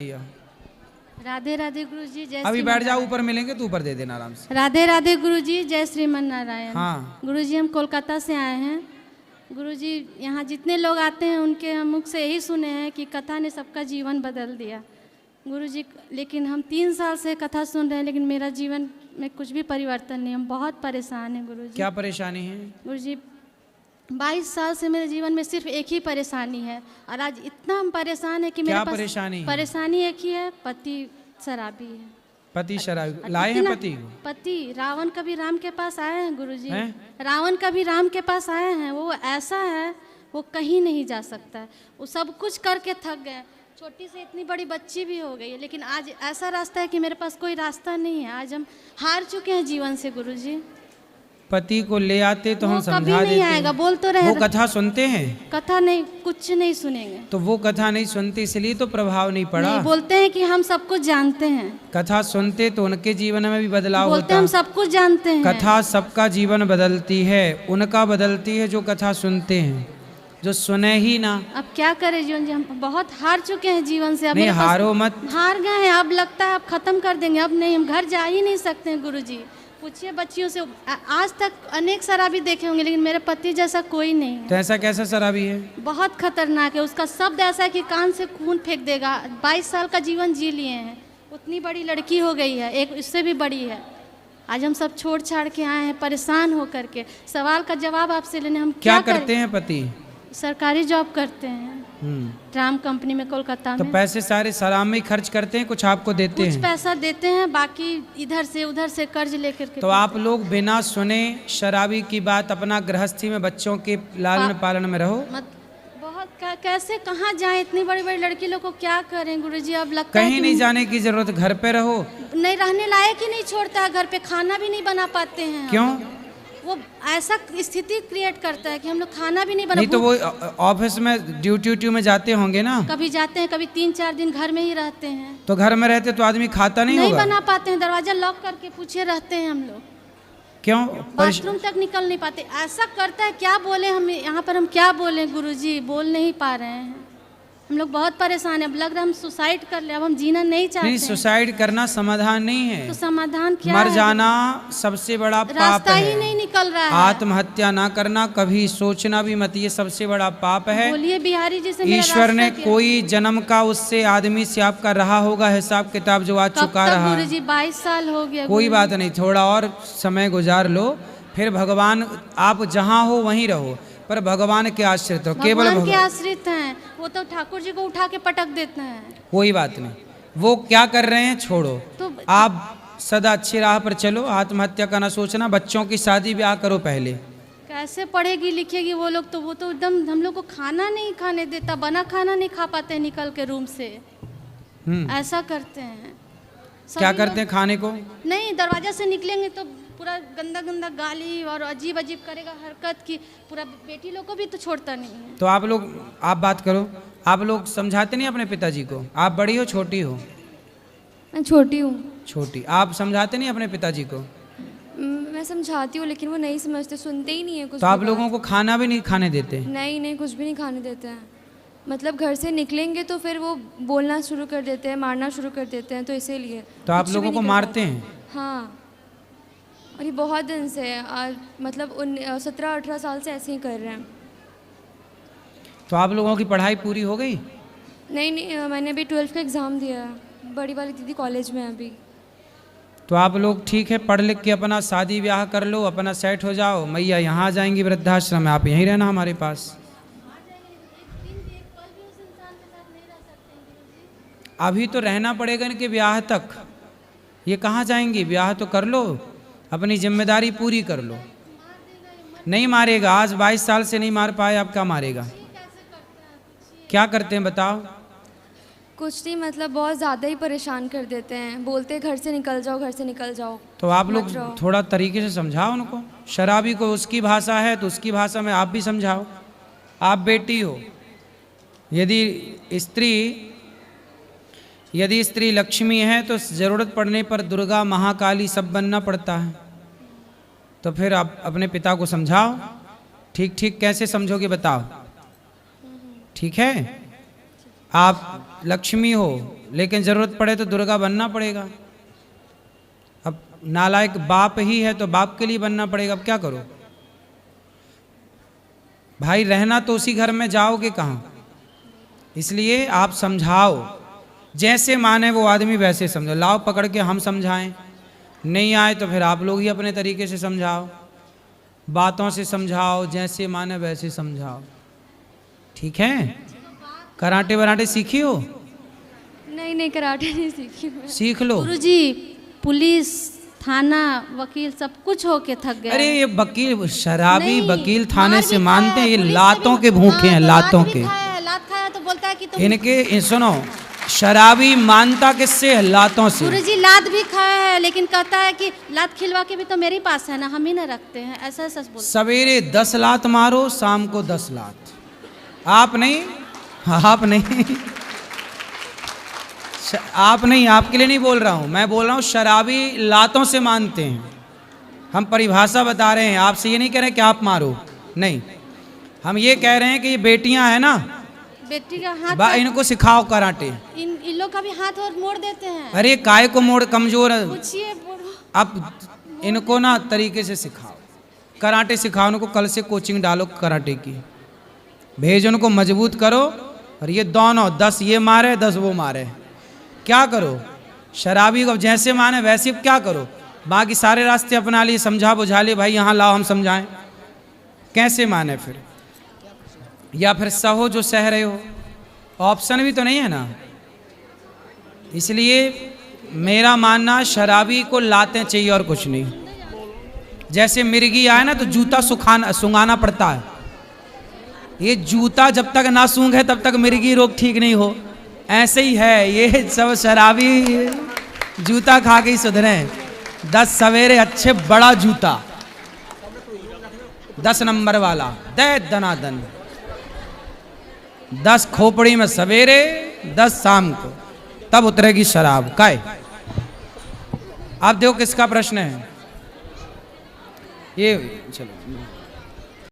राधे राधे गुरुजी, जय अभी बैठ जाओ, ऊपर मिलेंगे तो ऊपर दे देना आराम से। राधे राधे गुरुजी, जय श्रीमन नारायण। हाँ गुरुजी, हम कोलकाता से आए हैं। गुरुजी, यहाँ जितने लोग आते हैं उनके मुख से यही सुने हैं कि कथा ने सबका जीवन बदल दिया। गुरुजी, लेकिन हम 3 साल से कथा सुन रहे हैं, लेकिन मेरा जीवन में कुछ भी परिवर्तन नहीं। हम बहुत परेशान हैं गुरुजी। क्या परेशानी है? गुरुजी, 22 साल से मेरे जीवन में सिर्फ एक ही परेशानी है, और आज इतना हम परेशान है कि मेरे पास परेशानी एक ही है, पति शराबी है। पति शराबी? लाए हैं पति? पति रावण कभी राम के पास आए हैं गुरुजी, रावण कभी राम के पास आए हैं। वो ऐसा है, वो कहीं नहीं जा सकता है। वो सब कुछ करके थक गए, छोटी से इतनी बड़ी बच्ची भी हो गई है, लेकिन आज ऐसा रास्ता है कि मेरे पास कोई रास्ता नहीं है। आज हम हार चुके हैं जीवन से गुरुजी। पति को ले आते तो हम समझा देते। नहीं आएगा, बोल तो रहे। वो कथा सुनते हैं? कथा नहीं, कुछ नहीं सुनेंगे। तो वो कथा नहीं सुनते, इसलिए तो प्रभाव नहीं पड़ा। नहीं, बोलते हैं कि हम सब कुछ जानते हैं। कथा सुनते तो उनके जीवन में भी बदलाव होता। बोलते हम सब कुछ जानते हैं। कथा सबका जीवन बदलती है, उनका बदलती है जो कथा सुनते हैं, जो सुने ही ना। अब क्या करें जीवन जी, हम बहुत हार चुके हैं जीवन से। अब नहीं, हारो मत। हार गए हैं, अब लगता है अब खत्म कर देंगे। अब नहीं, हम घर जा ही नहीं सकते हैं गुरुजी। पूछिए बच्चियों से, आज तक अनेक शराबी देखे होंगे, लेकिन मेरे पति जैसा कोई नहीं है। तो ऐसा कैसा शराबी है? बहुत खतरनाक है। उसका शब्द ऐसा है कि कान से खून फेंक देगा। 22 साल का जीवन जी लिए हैं, उतनी बड़ी लड़की हो गई है, एक इससे भी बड़ी है। आज हम सब छोड़ छाड़ के आए हैं परेशान होकर के। सवाल का जवाब आपसे लेने हम क्या करते हैं पति? सरकारी जॉब करते हैं, ट्राम कंपनी में कोलकाता में। तो पैसे सारे शराब में ही खर्च करते हैं, कुछ आपको देते हैं? कुछ पैसा देते हैं, बाकी इधर से उधर से कर्ज लेकर के। तो आप लोग बिना सुने शराबी की बात अपना गृहस्थी में बच्चों के लालन पालन में रहो। बहुत कैसे कहाँ जाएं? इतनी बड़ी बड़ी लड़की लोग को क्या करें गुरुजी? अब लगता है कहीं नहीं जाने की जरूरत, घर पे रहो। नहीं, रहने लायक ही नहीं छोड़ता है घर पे, खाना भी नहीं बना पाते हैं। क्यों? वो ऐसा स्थिति क्रिएट करता है कि हम लोग खाना भी नहीं बना। नहीं तो वो ऑफिस में ड्यूटी में जाते होंगे ना? कभी जाते हैं, कभी 3-4 दिन घर में ही रहते हैं। तो घर में रहते तो आदमी खाता नहीं होगा? बना पाते हैं, दरवाजा लॉक करके पूछे रहते हैं हम लोग। क्यों? बाथरूम तक निकल नहीं पाते। ऐसा करता है, क्या बोले हम यहाँ पर, हम क्या बोले गुरुजी? बोल नहीं पा रहे हैं हम लोग, बहुत परेशान है। अब लग रहा है हम सुसाइड कर ले, अब हम जीना नहीं चाहते। नहीं, सुसाइड करना समाधान नहीं है। तो समाधान क्या? मर जाना सबसे बड़ा पाप है। रास्ता ही नहीं निकल रहा है। आत्महत्या ना करना, कभी सोचना भी मत, ये सबसे बड़ा पाप है। बोलिए बिहारी जी से। ईश्वर ने कोई जन्म का उससे आदमी से आपका रहा होगा हिसाब किताब, जो आज चुका रहा है। 22 साल हो गया। कोई बात नहीं, थोड़ा और समय गुजार लो, फिर भगवान, आप जहाँ हो वहीं रहो, पर भगवान के आश्रित हो। केवल भगवान के आश्रित हैं। वो तो ठाकुर जी को उठा के पटक देते हैं। कोई बात नहीं, वो क्या कर रहे हैं छोड़ो। तो आप सदा अच्छी राह पर चलो, आत्महत्या का ना सोचना। बच्चों की शादी ब्याह करो पहले। कैसे पढ़ेगी लिखेगी वो लोग? तो वो तो एकदम हम लोग को खाना नहीं खाने देता, बना खाना नहीं खा पाते निकल के रूम से। ऐसा करते हैं। क्या करते हैं खाने को? नहीं, दरवाजा से निकलेंगे तो पूरा गंदा गंदा गाली और अजीब अजीब करेगा हरकत की। पूरा बेटी लोग को भी तो छोड़ता नहीं है। तो आप लोग, आप बात करो, आप लोग समझाते नहीं अपने पिताजी को? आप बड़ी हो छोटी हो? मैं छोटी हूँ। छोटी। आप समझाते नहीं अपने पिताजी को? मैं समझाती हूँ, लेकिन वो नहीं समझते, सुनते ही नहीं है कुछ। तो आप लोगों को खाना भी नहीं खाने देते? नहीं, कुछ भी नहीं खाने देते हैं। मतलब घर से निकलेंगे तो फिर वो बोलना शुरू कर देते हैं, मारना शुरू कर देते हैं, तो इसीलिए। तो आप लोगों को मारते हैं? हाँ, और ये बहुत दिन से है, मतलब 17-18 साल से ऐसे ही कर रहे हैं। तो आप लोगों की पढ़ाई पूरी हो गई? नहीं, मैंने अभी 12th का एग्ज़ाम दिया है। बड़ी वाली दीदी कॉलेज में है अभी। तो आप लोग ठीक है, पढ़ लिख के अपना शादी ब्याह कर लो, अपना सेट हो जाओ। मैया यहाँ आ जाएंगी वृद्धाश्रम में, आप यहीं रहना हमारे पास। अभी तो रहना पड़ेगा इनके ब्याह तक। ये कहाँ जाएंगी? ब्याह तो कर लो, अपनी जिम्मेदारी पूरी कर लो। नहीं मारेगा, आज 22 साल से नहीं मार पाए, अब क्या मारेगा? क्या करते हैं बताओ? कुछ नहीं, मतलब बहुत ज़्यादा ही परेशान कर देते हैं। बोलते घर से निकल जाओ, घर से निकल जाओ। तो आप लोग थोड़ा तरीके से समझाओ उनको। शराबी को उसकी भाषा है तो उसकी भाषा में आप भी समझाओ। आप बेटी हो, यदि स्त्री लक्ष्मी है तो ज़रूरत पड़ने पर दुर्गा, महाकाली सब बनना पड़ता है। तो फिर आप अपने पिता को समझाओ। ठीक ठीक कैसे समझोगे बताओ? ठीक है? आप लक्ष्मी हो, लेकिन जरूरत पड़े तो दुर्गा बनना पड़ेगा। अब नालायक बाप ही है तो बाप के लिए बनना पड़ेगा, अब क्या करो भाई, रहना तो उसी घर में, जाओगे कहाँ? इसलिए आप समझाओ, जैसे माने वो आदमी वैसे समझो। लाओ पकड़ के हम समझाएं, नहीं आए तो फिर आप लोग ही अपने तरीके से समझाओ, बातों से समझाओ, जैसे माने वैसे समझाओ, ठीक है? कराटे वराटे सीखी हो? नहीं नहीं, कराटे नहीं सीखी मैं। सीख लो। गुरुजी, पुलिस, थाना, वकील सब कुछ होके थक गए। अरे ये वकील, शराबी नहीं, वकील थाने मार से भी मानते खाया हैं, है, ये पुलिस से लातों भी- के भूखे हैं, हाँ, तो लातों लात के। भी खाया है, लात खाया तो बोलता है कि तुम इनके सुनो, शराबी मानता किससे है? लातों से। गुरुजी लात भी खाया है, लेकिन कहता है कि लात खिलवा के भी तो मेरे पास है ना, हम ही ना रखते हैं, ऐसा ऐसा बोलता सवेरे 10 लात मारो, शाम को 10 लात। आप नहीं, आप नहीं, आप नहीं, आपके लिए नहीं बोल रहा हूं, मैं बोल रहा हूं शराबी लातों से मानते हैं। हम परिभाषा बता रहे हैं, आपसे ये नहीं कह रहे कि आप मारो, नहीं, हम ये कह रहे हैं कि ये बेटियां हैं ना, बेटी का हाथ इनको सिखाओ कराटे। इन लोग का भी हाथ और मोड़ देते हैं। अरे काय को मोड़, कमजोर है। पूछिए अब इनको ना तरीके से सिखाओ, कराटे सिखाओ उनको, कल से कोचिंग डालो कराटे की, भेज उनको, मजबूत करो। और ये दोनों 10 ये मारे 10 वो मारे, क्या करो? शराबी को जैसे माने वैसे क्या करो, बाकी सारे रास्ते अपना लिए, समझा बुझा लिए, भाई यहाँ लाओ हम समझाएं, कैसे माने फिर? या फिर सहो जो सह रहे हो, ऑप्शन भी तो नहीं है ना। इसलिए मेरा मानना, शराबी को लाते चाहिए और कुछ नहीं। जैसे मिर्गी आए ना तो जूता सुंघाना पड़ता है, ये जूता जब तक ना सूंघे तब तक मिर्गी रोग ठीक नहीं हो, ऐसे ही है ये सब शराबी, जूता खा के ही सुधरे। 10 सवेरे अच्छे बड़ा जूता, 10 नंबर वाला, दे दनादन, 10 खोपड़ी में सवेरे, 10 शाम को, तब उतरेगी शराब। काय आप देखो किसका प्रश्न है ये, चलो।